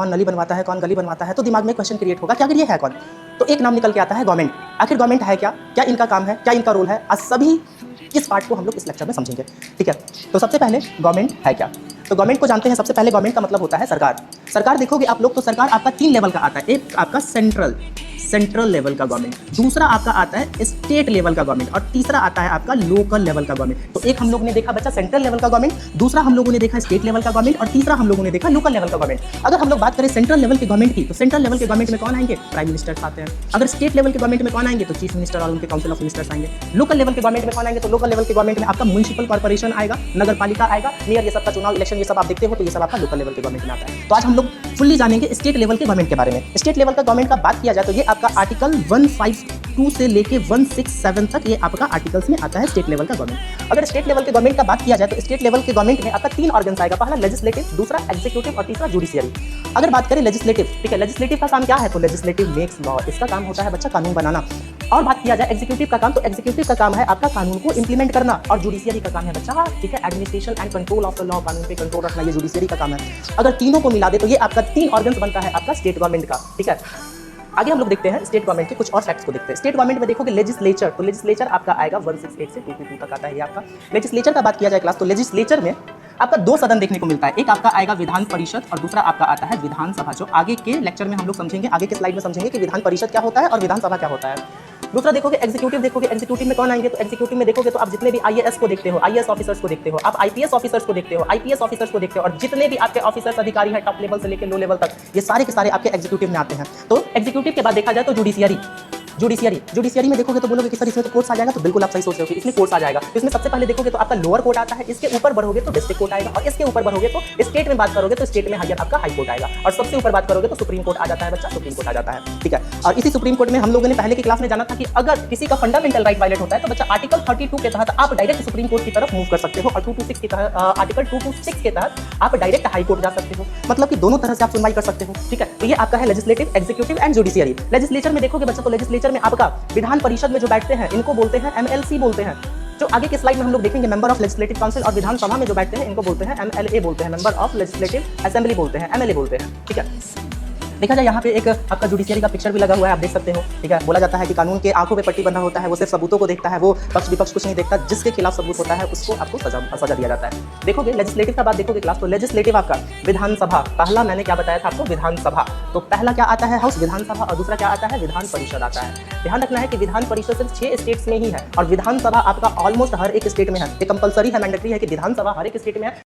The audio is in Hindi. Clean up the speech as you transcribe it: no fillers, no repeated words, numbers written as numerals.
कौन नली बनवाता है, कौन गली बनवाता है, तो दिमाग में क्वेश्चन क्रिएट होगा कि अगर ये है कौन, तो एक नाम निकल के आता है गवर्नमेंट। आखिर गवर्नमेंट है क्या, क्या इनका काम है, क्या इनका रोल है, आज सभी इस पार्ट को हम लोग इस लेक्चर में समझेंगे। ठीक है, तो सबसे पहले गवर्नमेंट है क्या, तो गवर्नमेंट को जानते हैं। सबसे पहले गवर्नमेंट का मतलब होता है सरकार। सरकार देखोगे आप लोग तो सरकार आपका 3 लेवल का आता है। एक आपका सेंट्रल लेवल का गवर्नमेंट, दूसरा आपका आता है स्टेट लेवल का गवर्नमेंट, और तीसरा आता है आपका लोकल लेवल का गवर्नमेंट। तो एक हम लोगों ने देखा बच्चा सेंट्रल लेवल का गवर्नमेंट, दूसरा हम लोगों ने देखा स्टेट लेवल का गवर्नमेंट, और तीसरा हम लोगों ने देखा लोकल लेवल का गवर्नमेंट। अगर हम लोग बात करें सेंट्रल लेवल के गवर्नमेंट की, तो सेंट्रल लेवल के गवर्नमेंट में कौन आएंगे, प्राइम मिनिस्टर आते हैं। अगर स्टेट लेवल के गवर्नमेंट में कौन आएंगे, तो चीफ मिनिस्टर और उनके काउंसिल ऑफ मिनिस्टर्स आएंगे। लोकल लेवल के गवर्नमेंट में कौन आएंगे, तो लोकल लेवल के गवर्नमेंट में आपका म्युनिसिपल कॉर्पोरेशन आएगा, नगर पालिका आएगा, मेयर, ये सब का चुनाव, इलेक्शन, ये सब आप देखते हो, तो ये सब आपका लोकल लेवल के गवर्नमेंट में आता है। तो आज हम लोग फुल्ली जानेंगे स्टेट लेवल के गवर्नमेंट के बारे में। स्टेट लेवल का गवर्नमेंट का बात किया जाए तो ये आपका आर्टिकल 152 से लेके 167 तक ये आपका आर्टिकल्स में आता है स्टेट लेवल का गवर्नमेंट। अगर स्टेट लेवल के गवर्नमेंट का बात किया जाए तो स्टेट लेवल के गवर्नमेंट में आपका 3 ऑर्गन्स आएगा, पहला लेजिस्लेटिव, दूसरा एग्जीक्यूटिव और तीसरा जुडिशियरी। अगर बात करें लेजिस्लेटिव, ठीक है, लेजिस्लेटिव का काम क्या है, तो लेजिस्लेटिव मेक्स लॉ, इसका काम होता है बच्चा कानून बनाना। और बात किया जाए एग्जीक्यूटिव का काम, तो एग्जीक्यूटिव का काम है आपका कानून को इंप्लीमेंट करना, और जुडिशियरी का काम है बच्चा, ठीक है, administration and control of the law, कानून पे कंट्रोल रखना, ये जुडिशियरी का काम है। अगर तीनों को मिला दे तो ये आपका 3 ऑर्गन्स बनता है आपका स्टेट गवर्नमेंट का। ठीक है, आगे हम लोग देखते हैं स्टेट गवर्नमेंट के कुछ और फैक्ट्स को देखते हैं। स्टेट गवर्नमेंट में देखोगे लेजिस्लेचर, तो लेजिस्लेचर आपका आएगा 168 से 222 तक आता है ये आपका लेजिस्लेचर का। बात किया जाए क्लास, तो लेजिस्लेचर में आपका 2 सदन देखने को मिलता है। एक आपका आएगा विधान परिषद और दूसरा आपका आता है विधानसभा, जो आगे के लेक्चर में हम लोग समझेंगे, आगे के स्लाइड में समझेंगे कि विधान परिषद क्या होता है और विधानसभा क्या होता है। दूसरा देखोगे एग्जीक्यूटिव, देखोगे एग्जीक्यूटिव में कौन आएंगे, तो एग्जीक्यूटिव में देखोगे तो आप जितने भी आईएएस को देखते हो, आईएएस ऑफिसर्स को देखते हो, आप आईपीएस ऑफिसर्स को देखते हो, आईपीएस ऑफिसर्स को देखते हो, और जितने भी आपके ऑफिसर्स अधिकारी हैं टॉप लेवल से लेकर लो लेवल तक, ये सारे के सारे आपके एग्जीक्यूटिव में आते हैं। तो एग्जीक्यूटिव के बाद देखा जाए तो जुडिशियरी में देखोगे तो बोलोगे कि सर इसमें तो कोर्ट्स आ जाएगा, तो बिल्कुल आप सही सोच रहे हो कि इसमें कोर्ट्स आ जाएगा। तो इसमें सबसे पहले देखोगे तो आपका लोअर कोर्ट आता है, इसके ऊपर बढ़ोगे तो डिस्ट्रिक्ट कोर्ट आएगा, और इसके ऊपर बढ़ोगे तो स्टेट में बात करोगे तो स्टेट में हायर आपका हाई कोर्ट आएगा, और सबसे ऊपर बात करोगे तो सुप्रीम कोर्ट आ जाता है बच्चा, सुप्रीम कोर्ट आ जाता है। ठीक है, और इसी सुप्रीम कोर्ट में हम लोगों ने पहले की क्लास में जाना था कि अगर किसी का फंडामेंटल राइट वायलेट होता है तो बच्चा आर्टिकल 32 के तहत आप डायरेक्ट सुप्रीम कोर्ट की तरफ मूव कर सकते हो, और 226 के तहत आर्टिकल 226 के तहत आप डायरेक्ट हाई कोर्ट जा सकते हो। मतलब कि दोनों तरह से आप सुनवाई कर सकते हो। ठीक है, तो ये आपका है legislative, executive and judiciary. Legislature में देखोगे बच्चा तो लेजिस्लेचर में आपका विधान परिषद में जो बैठते हैं इनको बोलते हैं एमएलसी बोलते हैं, जो आगे के स्लाइड में हम लोग देखेंगे मेंबर ऑफ लेजिस्लेटिव काउंसिल, और विधानसभा में जो बैठते हैं इनको बोलते हैं एमएलए बोलते हैं, मेंबर ऑफ लेजिस्लेटिव असेंबली बोलते हैं, एमएलए बोलते हैं। ठीक है, देखा जाए यहाँ पे एक आपका जुडिशियरी का पिक्चर भी लगा हुआ है, आप देख सकते हो। ठीक है, बोला जाता है कि कानून के आंखों पे पट्टी बंधा होता है, वो सिर्फ सबूतों को देखता है, वो पक्ष विपक्ष कुछ नहीं देखता, जिसके खिलाफ सबूत होता है उसको आपको सजा दिया जाता है। देखोगे लेजिस्लेटिव का बात देखोगे क्लास, तो लेजिस्लेटिव आपका विधानसभा, पहला मैंने क्या बताया था आपको, विधानसभा, तो पहला क्या आता है हाउस, विधानसभा, और दूसरा क्या आता है, विधान परिषद आता है। ध्यान रखना है कि विधान परिषद सिर्फ 6 स्टेट्स में ही है, और विधानसभा आपका ऑलमोस्ट हर एक स्टेट में है। ये कंपलसरी है, मैंडेटरी है कि विधानसभा हर एक स्टेट में है।